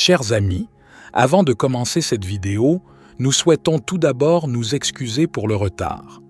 Chers amis, avant de commencer cette vidéo, nous souhaitons tout d'abord nous excuser pour le retard.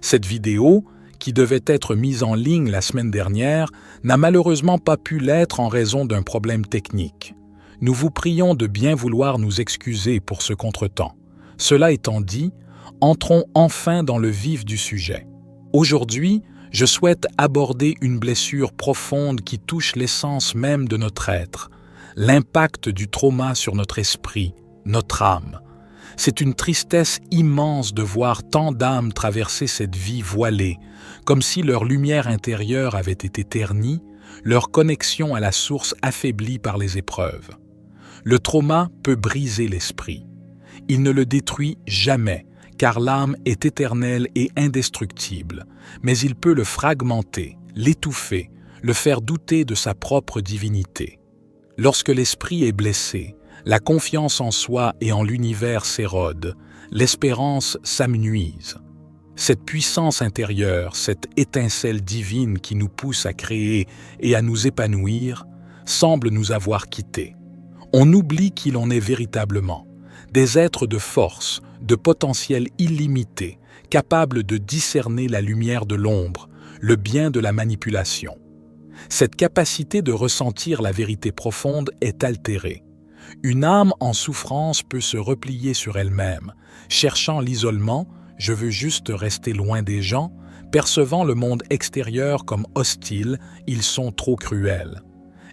Cette vidéo, qui devait être mise en ligne la semaine dernière, n'a malheureusement pas pu l'être en raison d'un problème technique. Nous vous prions de bien vouloir nous excuser pour ce contretemps. Cela étant dit, entrons enfin dans le vif du sujet. Aujourd'hui, je souhaite aborder une blessure profonde qui touche l'essence même de notre être, l'impact du trauma sur notre esprit, notre âme. C'est une tristesse immense de voir tant d'âmes traverser cette vie voilée, comme si leur lumière intérieure avait été ternie, leur connexion à la source affaiblie par les épreuves. Le trauma peut briser l'esprit. Il ne le détruit jamais, car l'âme est éternelle et indestructible, mais il peut le fragmenter, l'étouffer, le faire douter de sa propre divinité. Lorsque l'esprit est blessé, la confiance en soi et en l'univers s'érode, l'espérance s'amenuise. Cette puissance intérieure, cette étincelle divine qui nous pousse à créer et à nous épanouir, semble nous avoir quittés. On oublie qui l'on est véritablement, des êtres de force, de potentiel illimité, capables de discerner la lumière de l'ombre, le bien de la manipulation. Cette capacité de ressentir la vérité profonde est altérée. Une âme en souffrance peut se replier sur elle-même, cherchant l'isolement, je veux juste rester loin des gens, percevant le monde extérieur comme hostile, ils sont trop cruels.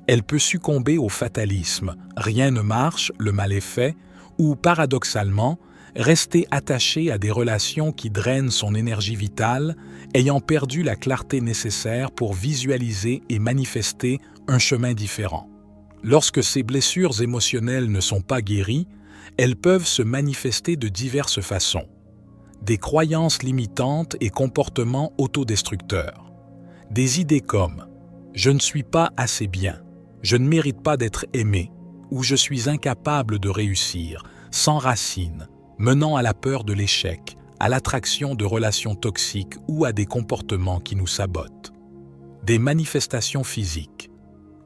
Elle peut succomber au fatalisme, rien ne marche, le mal est fait, ou paradoxalement, rester attachée à des relations qui drainent son énergie vitale, ayant perdu la clarté nécessaire pour visualiser et manifester un chemin différent. Lorsque ces blessures émotionnelles ne sont pas guéries, elles peuvent se manifester de diverses façons. Des croyances limitantes et comportements autodestructeurs. Des idées comme « je ne suis pas assez bien »,« je ne mérite pas d'être aimé » ou « je suis incapable de réussir », sans racines, menant à la peur de l'échec, à l'attraction de relations toxiques ou à des comportements qui nous sabotent. Des manifestations physiques.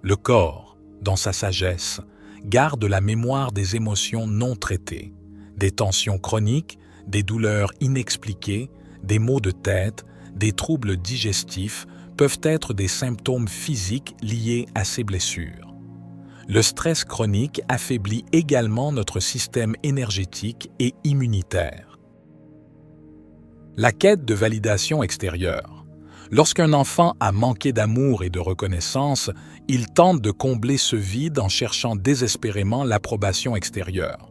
Le corps, dans sa sagesse, garde la mémoire des émotions non traitées. Des tensions chroniques, des douleurs inexpliquées, des maux de tête, des troubles digestifs peuvent être des symptômes physiques liés à ces blessures. Le stress chronique affaiblit également notre système énergétique et immunitaire. La quête de validation extérieure. Lorsqu'un enfant a manqué d'amour et de reconnaissance, il tente de combler ce vide en cherchant désespérément l'approbation extérieure.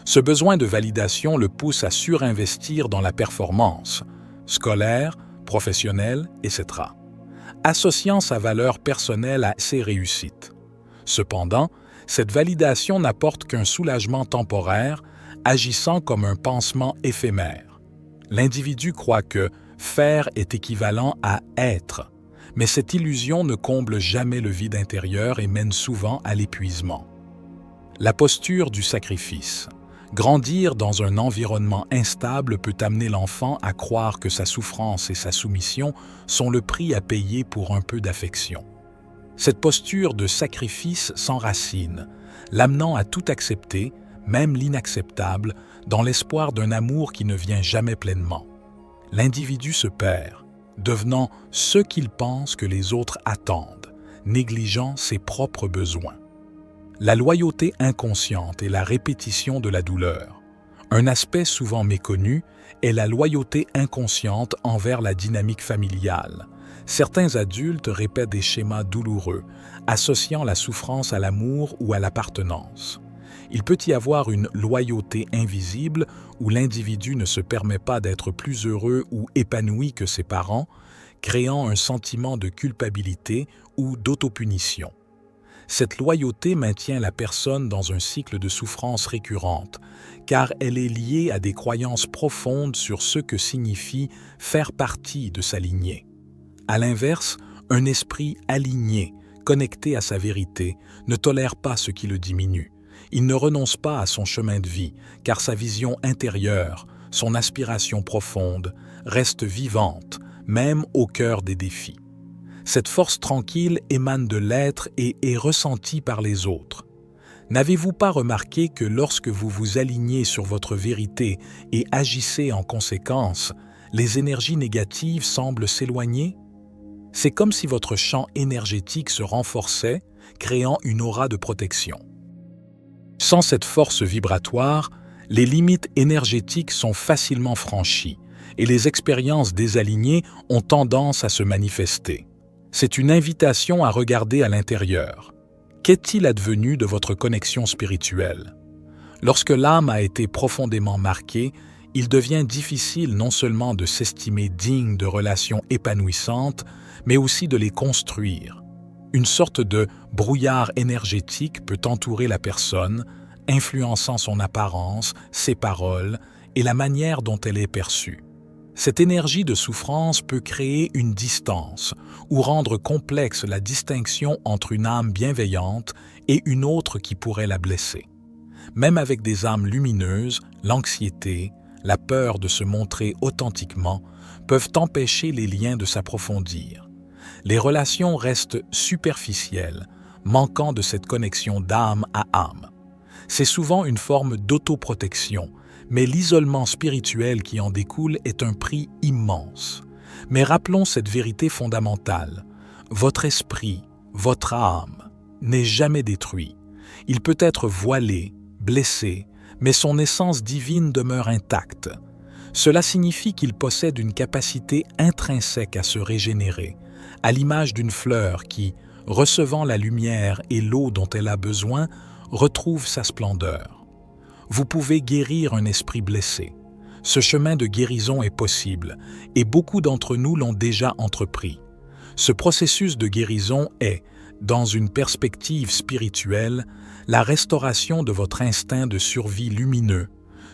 Ce besoin de validation le pousse à surinvestir dans la performance, scolaire, professionnelle, etc., associant sa valeur personnelle à ses réussites. Cependant, cette validation n'apporte qu'un soulagement temporaire, agissant comme un pansement éphémère. L'individu croit que faire est équivalent à être, mais cette illusion ne comble jamais le vide intérieur et mène souvent à l'épuisement. La posture du sacrifice. Grandir dans un environnement instable peut amener l'enfant à croire que sa souffrance et sa soumission sont le prix à payer pour un peu d'affection. Cette posture de sacrifice s'enracine, l'amenant à tout accepter, même l'inacceptable, dans l'espoir d'un amour qui ne vient jamais pleinement. L'individu se perd, devenant ce qu'il pense que les autres attendent, négligeant ses propres besoins. La loyauté inconsciente est la répétition de la douleur. Un aspect souvent méconnu est la loyauté inconsciente envers la dynamique familiale. Certains adultes répètent des schémas douloureux, associant la souffrance à l'amour ou à l'appartenance. Il peut y avoir une loyauté invisible où l'individu ne se permet pas d'être plus heureux ou épanoui que ses parents, créant un sentiment de culpabilité ou d'autopunition. Cette loyauté maintient la personne dans un cycle de souffrance récurrente, car elle est liée à des croyances profondes sur ce que signifie faire partie de sa lignée. À l'inverse, un esprit aligné, connecté à sa vérité, ne tolère pas ce qui le diminue. Il ne renonce pas à son chemin de vie, car sa vision intérieure, son aspiration profonde, reste vivante, même au cœur des défis. Cette force tranquille émane de l'être et est ressentie par les autres. N'avez-vous pas remarqué que lorsque vous vous alignez sur votre vérité et agissez en conséquence, les énergies négatives semblent s'éloigner? C'est comme si votre champ énergétique se renforçait, créant une aura de protection. Sans cette force vibratoire, les limites énergétiques sont facilement franchies et les expériences désalignées ont tendance à se manifester. C'est une invitation à regarder à l'intérieur. Qu'est-il advenu de votre connexion spirituelle? Lorsque l'âme a été profondément marquée, il devient difficile non seulement de s'estimer digne de relations épanouissantes, mais aussi de les construire. Une sorte de brouillard énergétique peut entourer la personne, influençant son apparence, ses paroles et la manière dont elle est perçue. Cette énergie de souffrance peut créer une distance ou rendre complexe la distinction entre une âme bienveillante et une autre qui pourrait la blesser. Même avec des âmes lumineuses, l'anxiété, la peur de se montrer authentiquement peuvent empêcher les liens de s'approfondir. Les relations restent superficielles, manquant de cette connexion d'âme à âme. C'est souvent une forme d'autoprotection, mais l'isolement spirituel qui en découle est un prix immense. Mais rappelons cette vérité fondamentale. Votre esprit, votre âme, n'est jamais détruit. Il peut être voilé, blessé, mais son essence divine demeure intacte. Cela signifie qu'il possède une capacité intrinsèque à se régénérer, à l'image d'une fleur qui, recevant la lumière et l'eau dont elle a besoin, retrouve sa splendeur. Vous pouvez guérir un esprit blessé. Ce chemin de guérison est possible, et beaucoup d'entre nous l'ont déjà entrepris. Ce processus de guérison est, dans une perspective spirituelle, la restauration de votre instinct de survie lumineux,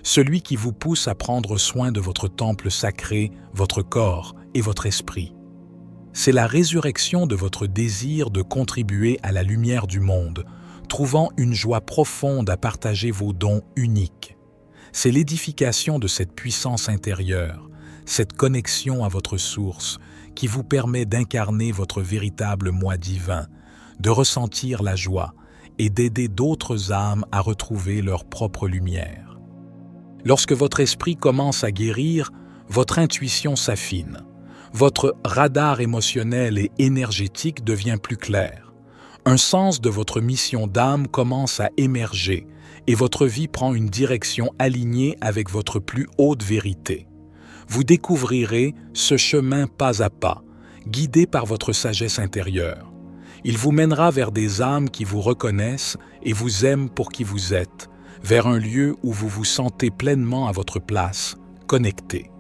celui qui vous pousse à prendre soin de votre temple sacré, votre corps et votre esprit. C'est la résurrection de votre désir de contribuer à la lumière du monde, trouvant une joie profonde à partager vos dons uniques. C'est l'édification de cette puissance intérieure, cette connexion à votre source, qui vous permet d'incarner votre véritable moi divin, de ressentir la joie et d'aider d'autres âmes à retrouver leur propre lumière. Lorsque votre esprit commence à guérir, votre intuition s'affine. Votre radar émotionnel et énergétique devient plus clair. Un sens de votre mission d'âme commence à émerger et votre vie prend une direction alignée avec votre plus haute vérité. Vous découvrirez ce chemin pas à pas, guidé par votre sagesse intérieure. Il vous mènera vers des âmes qui vous reconnaissent et vous aiment pour qui vous êtes, vers un lieu où vous vous sentez pleinement à votre place, connecté.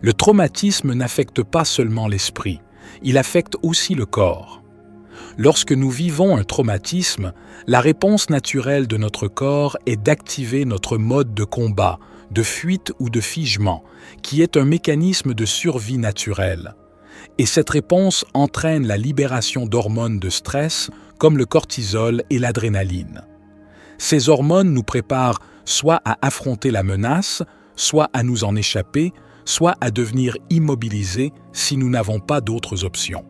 Le traumatisme n'affecte pas seulement l'esprit, il affecte aussi le corps. Lorsque nous vivons un traumatisme, la réponse naturelle de notre corps est d'activer notre mode de combat, de fuite ou de figement, qui est un mécanisme de survie naturelle. Et cette réponse entraîne la libération d'hormones de stress comme le cortisol et l'adrénaline. Ces hormones nous préparent soit à affronter la menace, soit à nous en échapper, soit à devenir immobilisés si nous n'avons pas d'autres options.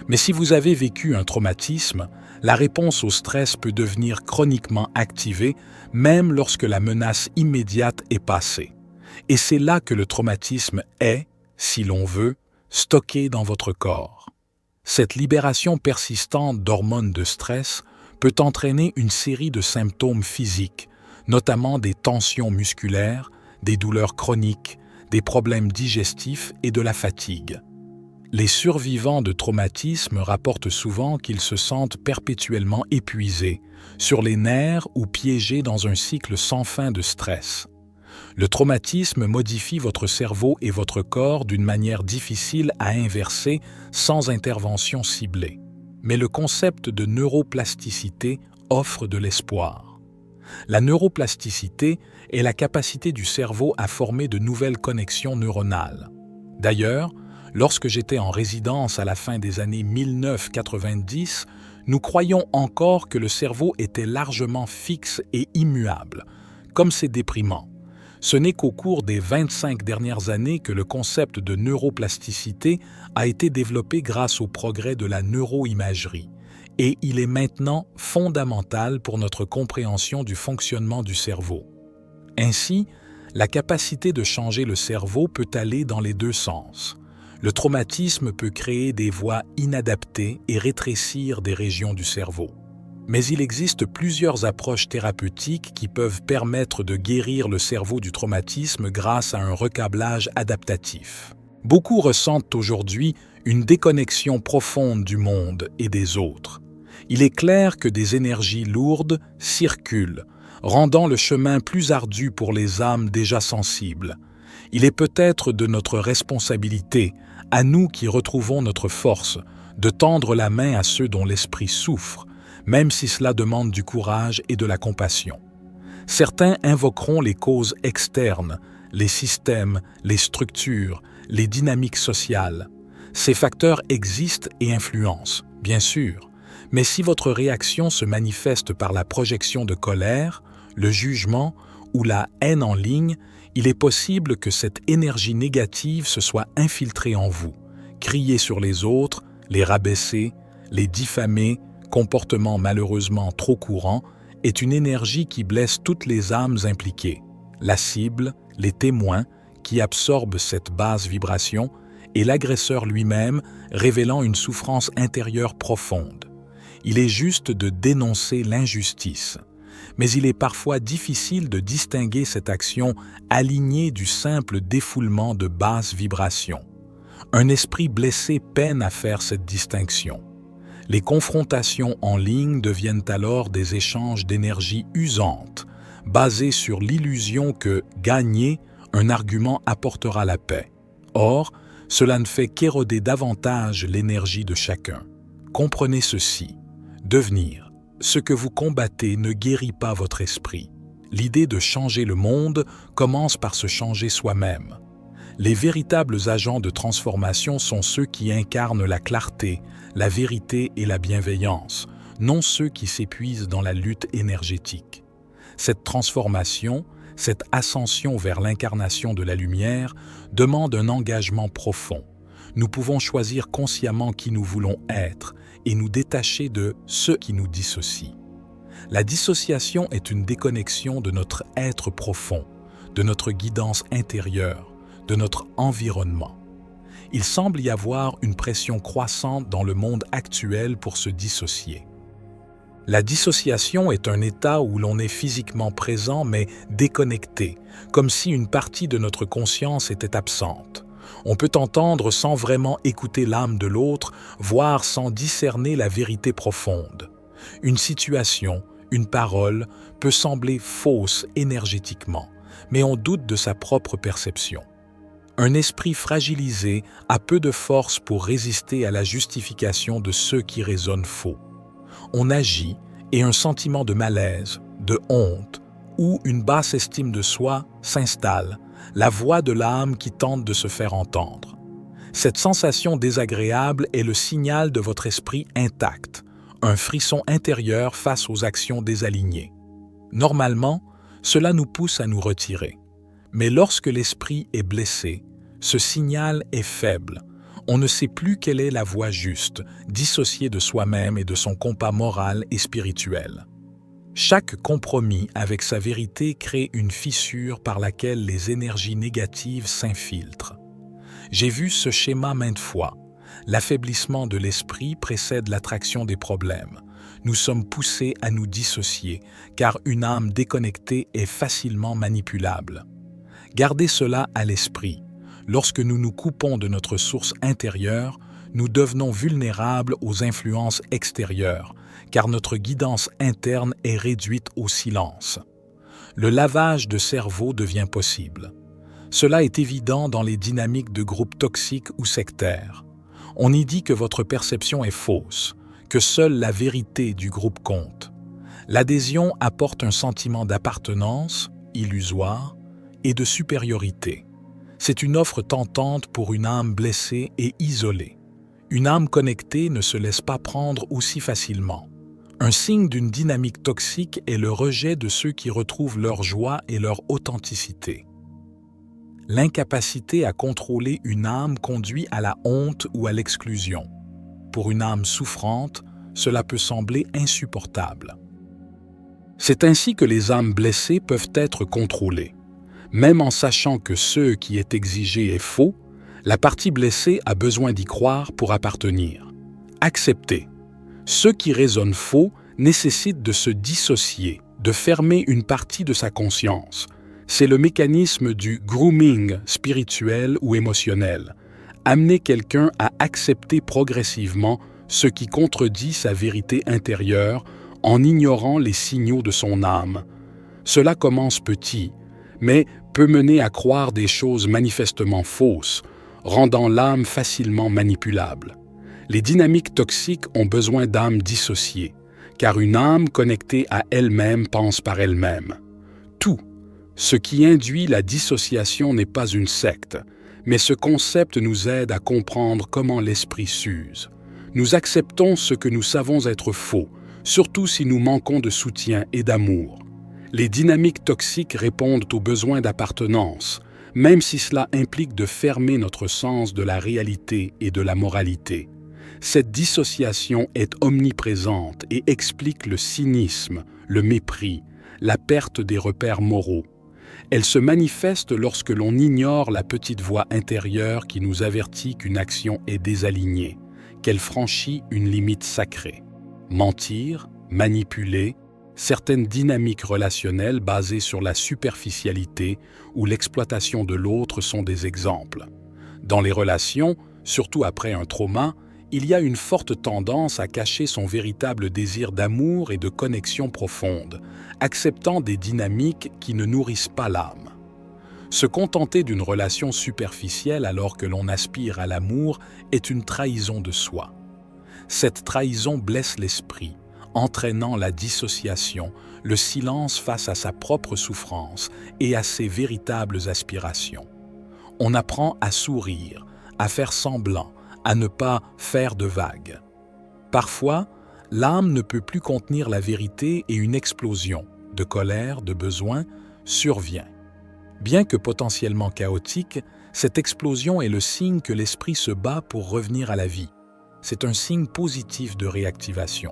Mais si vous avez vécu un traumatisme, la réponse au stress peut devenir chroniquement activée, même lorsque la menace immédiate est passée. Et c'est là que le traumatisme est, si l'on veut, stocké dans votre corps. Cette libération persistante d'hormones de stress peut entraîner une série de symptômes physiques, notamment des tensions musculaires, des douleurs chroniques, des problèmes digestifs et de la fatigue. Les survivants de traumatismes rapportent souvent qu'ils se sentent perpétuellement épuisés, sur les nerfs ou piégés dans un cycle sans fin de stress. Le traumatisme modifie votre cerveau et votre corps d'une manière difficile à inverser sans intervention ciblée. Mais le concept de neuroplasticité offre de l'espoir. La neuroplasticité est la capacité du cerveau à former de nouvelles connexions neuronales. D'ailleurs, lorsque j'étais en résidence à la fin des années 1990, nous croyions encore que le cerveau était largement fixe et immuable, comme c'est déprimant. Ce n'est qu'au cours des 25 dernières années que le concept de neuroplasticité a été développé grâce au progrès de la neuroimagerie, et il est maintenant fondamental pour notre compréhension du fonctionnement du cerveau. Ainsi, la capacité de changer le cerveau peut aller dans les deux sens. Le traumatisme peut créer des voies inadaptées et rétrécir des régions du cerveau. Mais il existe plusieurs approches thérapeutiques qui peuvent permettre de guérir le cerveau du traumatisme grâce à un recablage adaptatif. Beaucoup ressentent aujourd'hui une déconnexion profonde du monde et des autres. Il est clair que des énergies lourdes circulent, rendant le chemin plus ardu pour les âmes déjà sensibles. Il est peut-être de notre responsabilité, à nous qui retrouvons notre force, de tendre la main à ceux dont l'esprit souffre, même si cela demande du courage et de la compassion. Certains invoqueront les causes externes, les systèmes, les structures, les dynamiques sociales. Ces facteurs existent et influencent, bien sûr, mais si votre réaction se manifeste par la projection de colère, le jugement ou la haine en ligne, il est possible que cette énergie négative se soit infiltrée en vous. Crier sur les autres, les rabaisser, les diffamer, comportement malheureusement trop courant, est une énergie qui blesse toutes les âmes impliquées. La cible, les témoins, qui absorbent cette basse vibration, et l'agresseur lui-même, révélant une souffrance intérieure profonde. Il est juste de dénoncer l'injustice, mais il est parfois difficile de distinguer cette action alignée du simple défoulement de basses vibrations. Un esprit blessé peine à faire cette distinction. Les confrontations en ligne deviennent alors des échanges d'énergie usantes, basés sur l'illusion que gagner un argument apportera la paix. Or, cela ne fait qu'éroder davantage l'énergie de chacun. Comprenez ceci. Devenir ce que vous combattez ne guérit pas votre esprit. L'idée de changer le monde commence par se changer soi-même. Les véritables agents de transformation sont ceux qui incarnent la clarté, la vérité et la bienveillance, non ceux qui s'épuisent dans la lutte énergétique. Cette transformation, cette ascension vers l'incarnation de la lumière, demande un engagement profond. Nous pouvons choisir consciemment qui nous voulons être et nous détacher de ce qui nous dissocie. La dissociation est une déconnexion de notre être profond, de notre guidance intérieure, de notre environnement. Il semble y avoir une pression croissante dans le monde actuel pour se dissocier. La dissociation est un état où l'on est physiquement présent mais déconnecté, comme si une partie de notre conscience était absente. On peut entendre sans vraiment écouter l'âme de l'autre, voir sans discerner la vérité profonde. Une situation, une parole peut sembler fausse énergétiquement, mais on doute de sa propre perception. Un esprit fragilisé a peu de force pour résister à la justification de ceux qui résonnent faux. On agit et un sentiment de malaise, de honte ou une basse estime de soi s'installe, la voix de l'âme qui tente de se faire entendre. Cette sensation désagréable est le signal de votre esprit intact, un frisson intérieur face aux actions désalignées. Normalement, cela nous pousse à nous retirer. Mais lorsque l'esprit est blessé, ce signal est faible. On ne sait plus quelle est la voie juste, dissociée de soi-même et de son compas moral et spirituel. Chaque compromis avec sa vérité crée une fissure par laquelle les énergies négatives s'infiltrent. J'ai vu ce schéma maintes fois. L'affaiblissement de l'esprit précède l'attraction des problèmes. Nous sommes poussés à nous dissocier, car une âme déconnectée est facilement manipulable. Gardez cela à l'esprit. Lorsque nous nous coupons de notre source intérieure, nous devenons vulnérables aux influences extérieures, car notre guidance interne est réduite au silence. Le lavage de cerveau devient possible. Cela est évident dans les dynamiques de groupes toxiques ou sectaires. On y dit que votre perception est fausse, que seule la vérité du groupe compte. L'adhésion apporte un sentiment d'appartenance, illusoire, et de supériorité. C'est une offre tentante pour une âme blessée et isolée. Une âme connectée ne se laisse pas prendre aussi facilement. Un signe d'une dynamique toxique est le rejet de ceux qui retrouvent leur joie et leur authenticité. L'incapacité à contrôler une âme conduit à la honte ou à l'exclusion. Pour une âme souffrante, cela peut sembler insupportable. C'est ainsi que les âmes blessées peuvent être contrôlées. Même en sachant que ce qui est exigé est faux, la partie blessée a besoin d'y croire pour appartenir. Accepter. Ce qui résonne faux nécessite de se dissocier, de fermer une partie de sa conscience. C'est le mécanisme du grooming spirituel ou émotionnel. Amener quelqu'un à accepter progressivement ce qui contredit sa vérité intérieure en ignorant les signaux de son âme. Cela commence petit, mais peut mener à croire des choses manifestement fausses, rendant l'âme facilement manipulable. Les dynamiques toxiques ont besoin d'âmes dissociées, car une âme connectée à elle-même pense par elle-même. Tout, ce qui induit la dissociation n'est pas une secte, mais ce concept nous aide à comprendre comment l'esprit s'use. Nous acceptons ce que nous savons être faux, surtout si nous manquons de soutien et d'amour. Les dynamiques toxiques répondent aux besoins d'appartenance, même si cela implique de fermer notre sens de la réalité et de la moralité. Cette dissociation est omniprésente et explique le cynisme, le mépris, la perte des repères moraux. Elle se manifeste lorsque l'on ignore la petite voix intérieure qui nous avertit qu'une action est désalignée, qu'elle franchit une limite sacrée. Mentir, manipuler, certaines dynamiques relationnelles basées sur la superficialité ou l'exploitation de l'autre sont des exemples. Dans les relations, surtout après un trauma, il y a une forte tendance à cacher son véritable désir d'amour et de connexion profonde, acceptant des dynamiques qui ne nourrissent pas l'âme. Se contenter d'une relation superficielle alors que l'on aspire à l'amour est une trahison de soi. Cette trahison blesse l'esprit, entraînant la dissociation, le silence face à sa propre souffrance et à ses véritables aspirations. On apprend à sourire, à faire semblant, à ne pas faire de vagues. Parfois, l'âme ne peut plus contenir la vérité et une explosion de colère, de besoin, survient. Bien que potentiellement chaotique, cette explosion est le signe que l'esprit se bat pour revenir à la vie. C'est un signe positif de réactivation.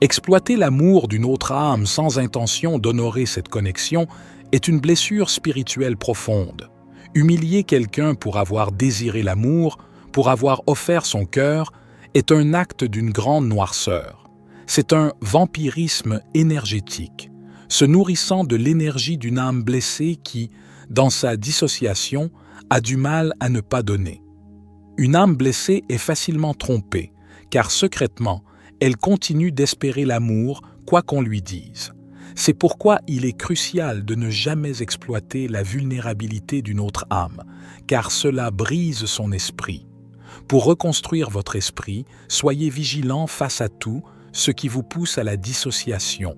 Exploiter l'amour d'une autre âme sans intention d'honorer cette connexion est une blessure spirituelle profonde. Humilier quelqu'un pour avoir désiré l'amour, pour avoir offert son cœur, est un acte d'une grande noirceur. C'est un vampirisme énergétique, se nourrissant de l'énergie d'une âme blessée qui, dans sa dissociation, a du mal à ne pas donner. Une âme blessée est facilement trompée, car secrètement, elle continue d'espérer l'amour, quoi qu'on lui dise. C'est pourquoi il est crucial de ne jamais exploiter la vulnérabilité d'une autre âme, car cela brise son esprit. Pour reconstruire votre esprit, soyez vigilant face à tout ce qui vous pousse à la dissociation.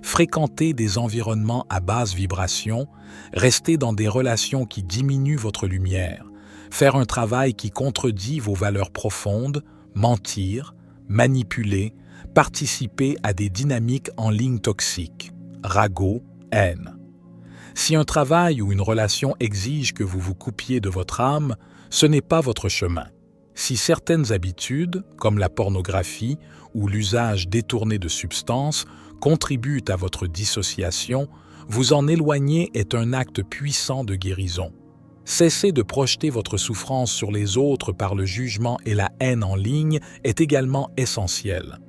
Fréquentez des environnements à basse vibration, restez dans des relations qui diminuent votre lumière, faire un travail qui contredit vos valeurs profondes, mentir, manipuler, participer à des dynamiques en ligne toxiques, ragot, haine. Si un travail ou une relation exige que vous vous coupiez de votre âme, ce n'est pas votre chemin. Si certaines habitudes, comme la pornographie ou l'usage détourné de substances, contribuent à votre dissociation, vous en éloigner est un acte puissant de guérison. Cesser de projeter votre souffrance sur les autres par le jugement et la haine en ligne est également essentiel.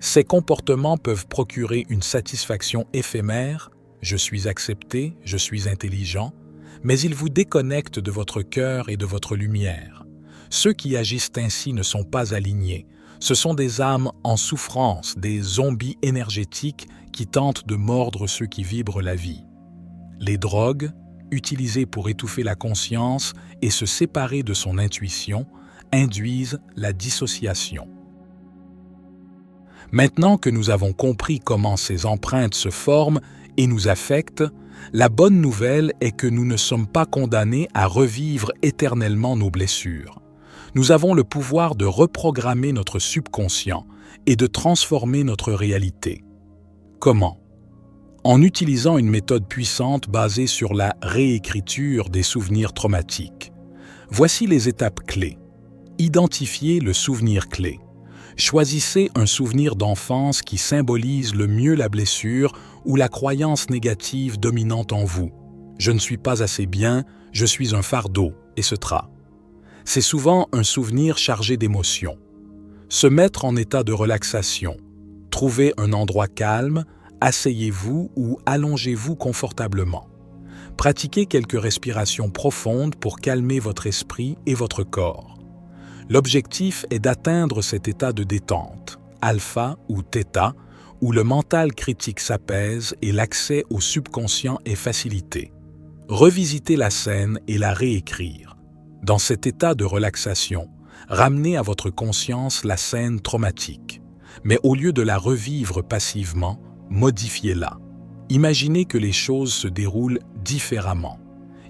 Ces comportements peuvent procurer une satisfaction éphémère, « je suis accepté, je suis intelligent », mais ils vous déconnectent de votre cœur et de votre lumière. Ceux qui agissent ainsi ne sont pas alignés. Ce sont des âmes en souffrance, des zombies énergétiques qui tentent de mordre ceux qui vibrent la vie. Les drogues, utilisées pour étouffer la conscience et se séparer de son intuition, induisent la dissociation. Maintenant que nous avons compris comment ces empreintes se forment et nous affectent, la bonne nouvelle est que nous ne sommes pas condamnés à revivre éternellement nos blessures. Nous avons le pouvoir de reprogrammer notre subconscient et de transformer notre réalité. Comment? En utilisant une méthode puissante basée sur la réécriture des souvenirs traumatiques. Voici les étapes clés. Identifier le souvenir clé. Choisissez un souvenir d'enfance qui symbolise le mieux la blessure ou la croyance négative dominante en vous. Je ne suis pas assez bien, je suis un fardeau, etc. C'est souvent un souvenir chargé d'émotions. Se mettre en état de relaxation. Trouvez un endroit calme, asseyez-vous ou allongez-vous confortablement. Pratiquez quelques respirations profondes pour calmer votre esprit et votre corps. L'objectif est d'atteindre cet état de détente, alpha ou θ, où le mental critique s'apaise et l'accès au subconscient est facilité. Revisitez la scène et la réécrire. Dans cet état de relaxation, ramenez à votre conscience la scène traumatique, mais au lieu de la revivre passivement, modifiez-la. Imaginez que les choses se déroulent différemment.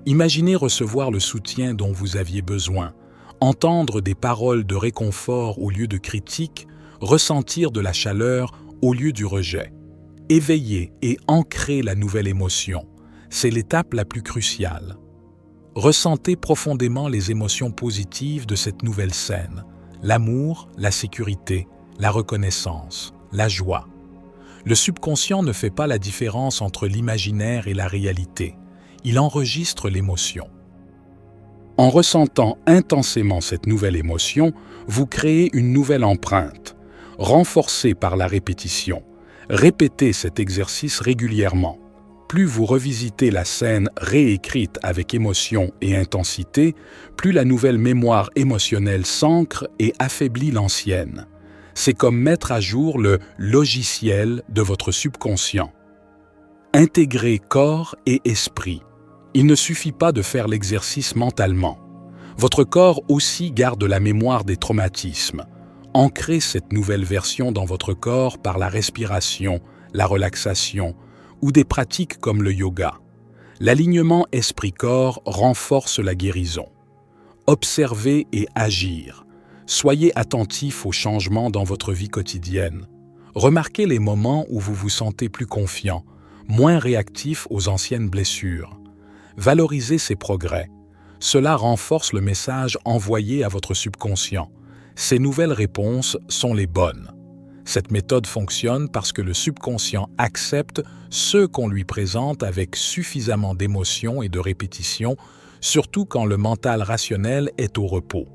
Imaginez recevoir le soutien dont vous aviez besoin, entendre des paroles de réconfort au lieu de critique, ressentir de la chaleur au lieu du rejet. Éveillez et ancrez la nouvelle émotion. C'est l'étape la plus cruciale. Ressentez profondément les émotions positives de cette nouvelle scène. L'amour, la sécurité, la reconnaissance, la joie. Le subconscient ne fait pas la différence entre l'imaginaire et la réalité. Il enregistre l'émotion. En ressentant intensément cette nouvelle émotion, vous créez une nouvelle empreinte, renforcée par la répétition. Répétez cet exercice régulièrement. Plus vous revisitez la scène réécrite avec émotion et intensité, plus la nouvelle mémoire émotionnelle s'ancre et affaiblit l'ancienne. C'est comme mettre à jour le logiciel de votre subconscient. Intégrez corps et esprit. Il ne suffit pas de faire l'exercice mentalement. Votre corps aussi garde la mémoire des traumatismes. Ancrez cette nouvelle version dans votre corps par la respiration, la relaxation ou des pratiques comme le yoga. L'alignement esprit-corps renforce la guérison. Observez et agir. Soyez attentif aux changements dans votre vie quotidienne. Remarquez les moments où vous vous sentez plus confiant, moins réactif aux anciennes blessures. Valorisez ces progrès. Cela renforce le message envoyé à votre subconscient. Ces nouvelles réponses sont les bonnes. Cette méthode fonctionne parce que le subconscient accepte ce qu'on lui présente avec suffisamment d'émotion et de répétition, surtout quand le mental rationnel est au repos.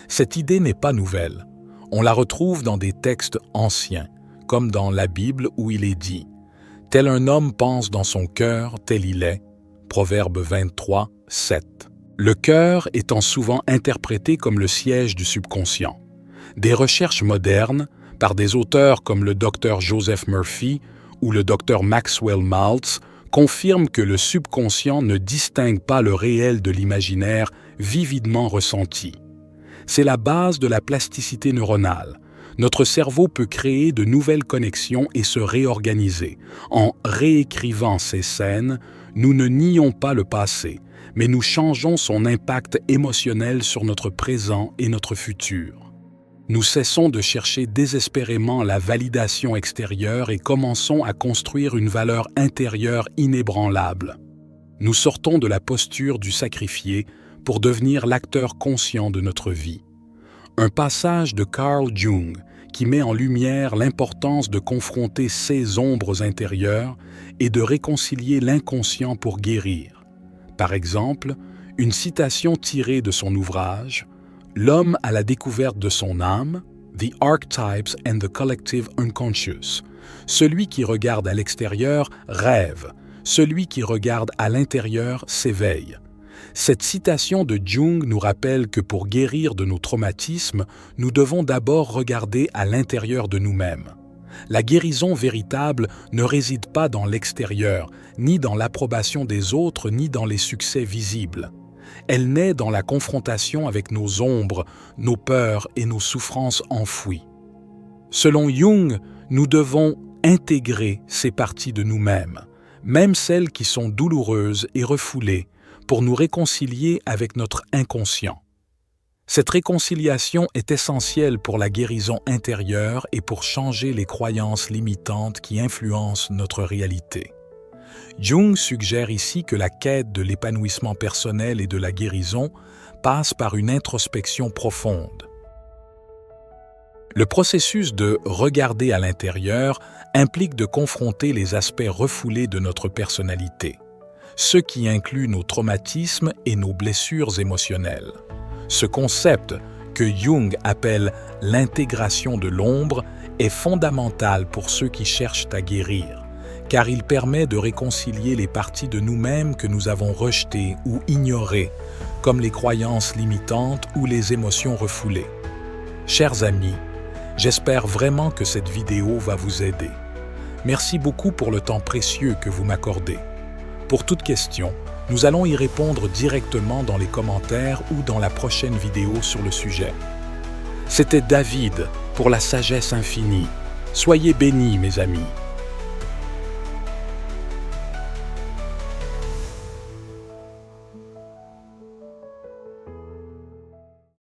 Cette idée n'est pas nouvelle. On la retrouve dans des textes anciens, comme dans la Bible où il est dit « Tel un homme pense dans son cœur, tel il est » Proverbe 23, 7. Le cœur étant souvent interprété comme le siège du subconscient. Des recherches modernes, par des auteurs comme le Dr Joseph Murphy ou le Dr Maxwell Maltz, confirment que le subconscient ne distingue pas le réel de l'imaginaire vividement ressenti. C'est la base de la plasticité neuronale. Notre cerveau peut créer de nouvelles connexions et se réorganiser. En réécrivant ces scènes, nous ne nions pas le passé, mais nous changeons son impact émotionnel sur notre présent et notre futur. Nous cessons de chercher désespérément la validation extérieure et commençons à construire une valeur intérieure inébranlable. Nous sortons de la posture du sacrifié pour devenir l'acteur conscient de notre vie. Un passage de Carl Jung qui met en lumière l'importance de confronter ses ombres intérieures et de réconcilier l'inconscient pour guérir. Par exemple, une citation tirée de son ouvrage « L'homme à la découverte de son âme, The Archetypes and the Collective Unconscious ». Celui qui regarde à l'extérieur rêve, celui qui regarde à l'intérieur s'éveille. Cette citation de Jung nous rappelle que pour guérir de nos traumatismes, nous devons d'abord regarder à l'intérieur de nous-mêmes. La guérison véritable ne réside pas dans l'extérieur, ni dans l'approbation des autres, ni dans les succès visibles. Elle naît dans la confrontation avec nos ombres, nos peurs et nos souffrances enfouies. Selon Jung, nous devons intégrer ces parties de nous-mêmes, même celles qui sont douloureuses et refoulées, pour nous réconcilier avec notre inconscient. Cette réconciliation est essentielle pour la guérison intérieure et pour changer les croyances limitantes qui influencent notre réalité. Jung suggère ici que la quête de l'épanouissement personnel et de la guérison passe par une introspection profonde. Le processus de regarder à l'intérieur implique de confronter les aspects refoulés de notre personnalité, ce qui inclut nos traumatismes et nos blessures émotionnelles. Ce concept, que Jung appelle l'intégration de l'ombre, est fondamental pour ceux qui cherchent à guérir, car il permet de réconcilier les parties de nous-mêmes que nous avons rejetées ou ignorées, comme les croyances limitantes ou les émotions refoulées. Chers amis, j'espère vraiment que cette vidéo va vous aider. Merci beaucoup pour le temps précieux que vous m'accordez. Pour toute question, nous allons y répondre directement dans les commentaires ou dans la prochaine vidéo sur le sujet. C'était David pour la sagesse infinie. Soyez bénis, mes amis.